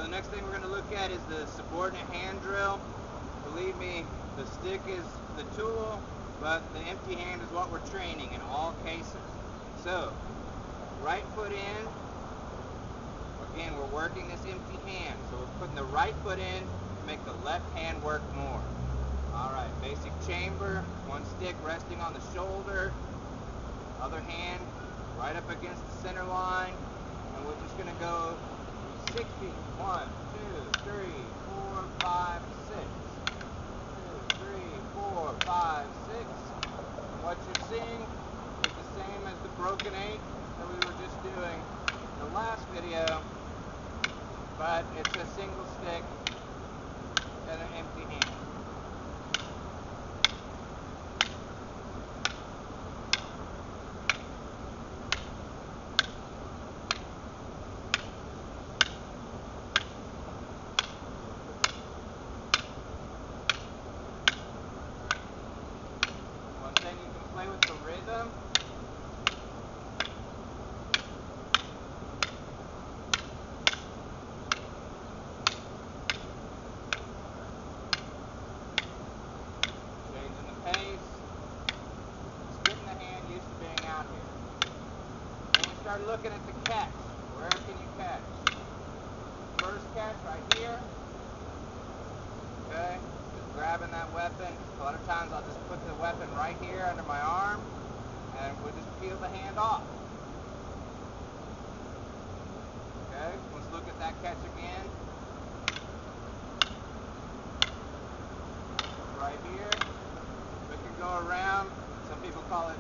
the next thing we're going to look at is the subordinate hand drill. Believe me, the stick is the tool, but the empty hand is what we're training in all cases. So, right foot in. Again, we're working this empty hand. So we're putting the right foot in to make the left hand work more. Alright, basic chamber. One stick resting on the shoulder. Other hand right up against the center line. And we're just going to go 60. 1, 2, 3, 4, 5, 6. 2, 3, 4, 5, 6. And what you're seeing is the same as the broken 8 that we were just doing in the last video, but it's a single stick and an empty hand. One thing you can play with the rhythm. Start looking at the catch. Where can you catch? First catch right here. Okay, just grabbing that weapon. A lot of times I'll just put the weapon right here under my arm and we'll just peel the hand off. Okay, let's look at that catch again. Right here. We can go around. Some people call it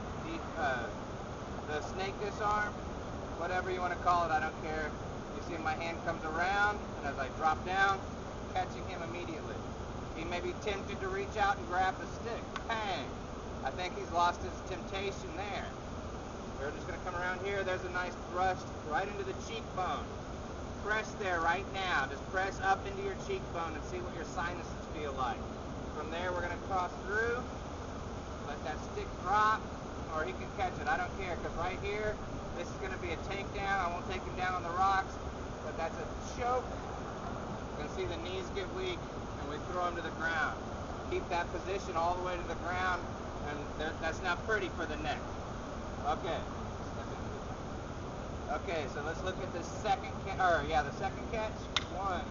the snake disarm. Whatever you want to call it, I don't care. You see my hand comes around, and as I drop down, catching him immediately. He may be tempted to reach out and grab the stick. Bang! I think he's lost his temptation there. We're just going to come around here. There's a nice thrust right into the cheekbone. Press there right now. Just press up into your cheekbone and see what your sinuses feel like. From there, we're going to cross through. Let that stick drop, or he can catch it. I don't care, because right here, this is going to be a takedown. I won't take him down on the rocks, but that's a choke. You can see the knees get weak, and we throw him to the ground. Keep that position all the way to the ground, and that's not pretty for the neck. Okay. Okay, so let's look at the second catch. The second catch. 1,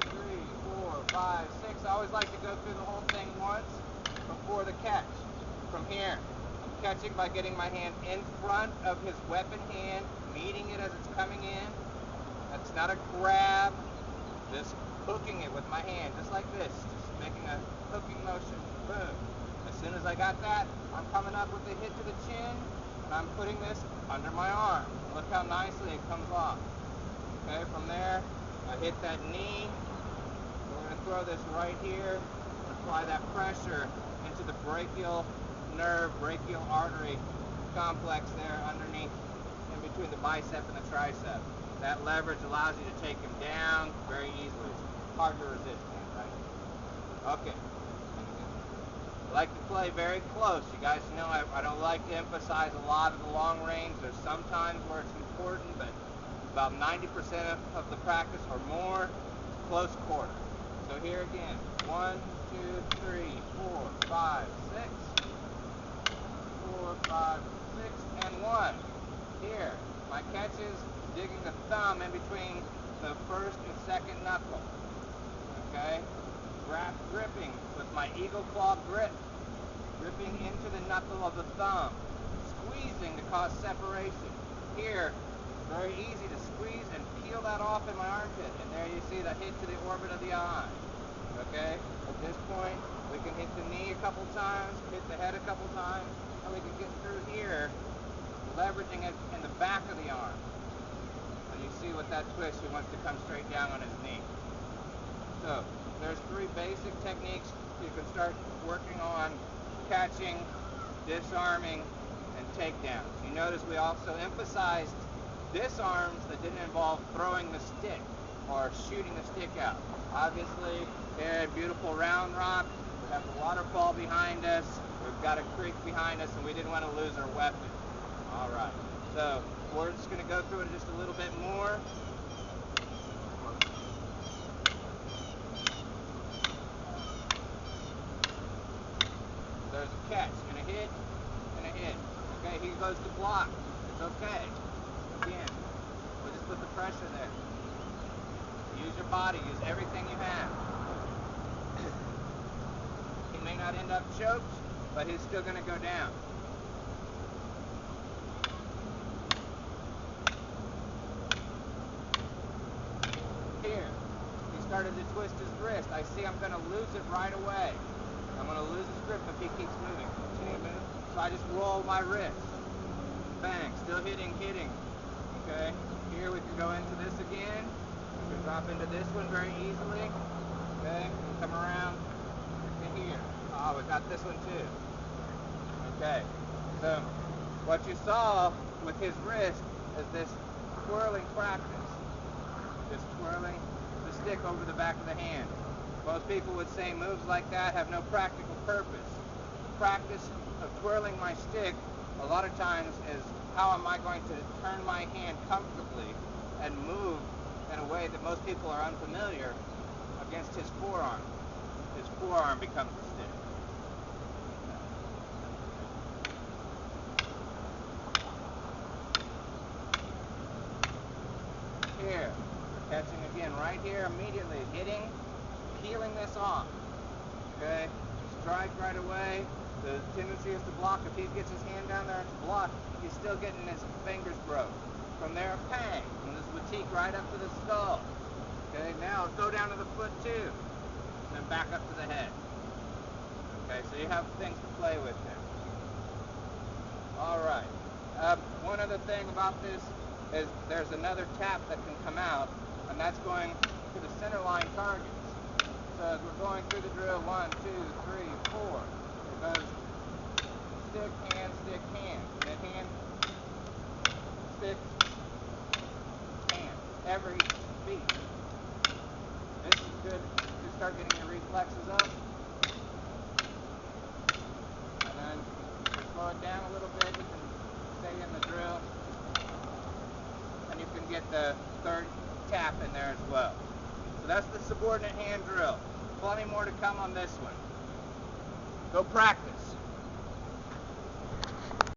2, 3, 4, 5, 6. I always like to go through the whole thing once before the catch. From here. Catching by getting my hand in front of his weapon hand, meeting it as it's coming in. That's not a grab, just hooking it with my hand, just like this, just making a hooking motion. Boom. As soon as I got that, I'm coming up with a hit to the chin, and I'm putting this under my arm. Look how nicely it comes off. Okay, from there, I hit that knee. We're going to throw this right here and apply that pressure into the brachial nerve, brachial artery complex there underneath, in between the bicep and the tricep. That leverage allows you to take him down very easily. It's hard to resist that, right? Okay. I like to play very close. You guys know I don't like to emphasize a lot of the long range. There's some times where it's important, but about 90% of the practice or more is close quarter. So here again, 1, 2, 3, 4, 5, 6. 4, 5, 6, and 1. Here, my catch is digging the thumb in between the first and second knuckle. Okay? Gripping with my eagle claw grip. Gripping into the knuckle of the thumb. Squeezing to cause separation. Here, very easy to squeeze and peel that off in my armpit. And there you see the hit to the orbit of the eye. Okay? At this point, we can hit the knee a couple times, hit the head a couple times, and we can get through here, leveraging it in the back of the arm. And you see with that twist, he wants to come straight down on his knee. So, there's 3 basic techniques you can start working on: catching, disarming, and takedowns. You notice we also emphasized disarms that didn't involve throwing the stick or shooting the stick out. Obviously, here at beautiful Round Rock, we have the waterfall behind us, we've got a creek behind us, and we didn't want to lose our weapon. Alright, so we're just going to go through it just a little bit more. goes to block. It's okay. Again, we'll just put the pressure there. Use your body. Use everything you have. He may not end up choked, but he's still going to go down. Here, he started to twist his wrist. I see I'm going to lose it right away. I'm going to lose his grip if he keeps moving. Continue to move. So I just roll my wrist. Bang, still hitting. Okay, here we can go into this again. We can drop into this one very easily. Okay, come around to here. Oh, we got this one too. Okay, so what you saw with his wrist is this twirling practice. Just twirling the stick over the back of the hand. Most people would say moves like that have no practical purpose. The practice of twirling my stick a lot of times is how am I going to turn my hand comfortably and move in a way that most people are unfamiliar against his forearm. His forearm becomes the stick. Here, catching again right here immediately, hitting, peeling this off. Okay, strike right away. The tendency is to block. If he gets his hand down there to block, he's still getting his fingers broke. From there, pang, and this fatigue right up to the skull. Okay, now go down to the foot too, and then back up to the head. Okay, so you have things to play with there. All right. One other thing about this is there's another tap that can come out, and that's going to the center line targets. So as we're going through the drill, 1, 2, 3, 4. Goes stick, hand, then hand, stick, hand, every beat. This is good to start getting your reflexes up. And then slow it down a little bit, you can stay in the drill. And you can get the third tap in there as well. So that's the subordinate hand drill. Plenty more to come on this one. Go practice.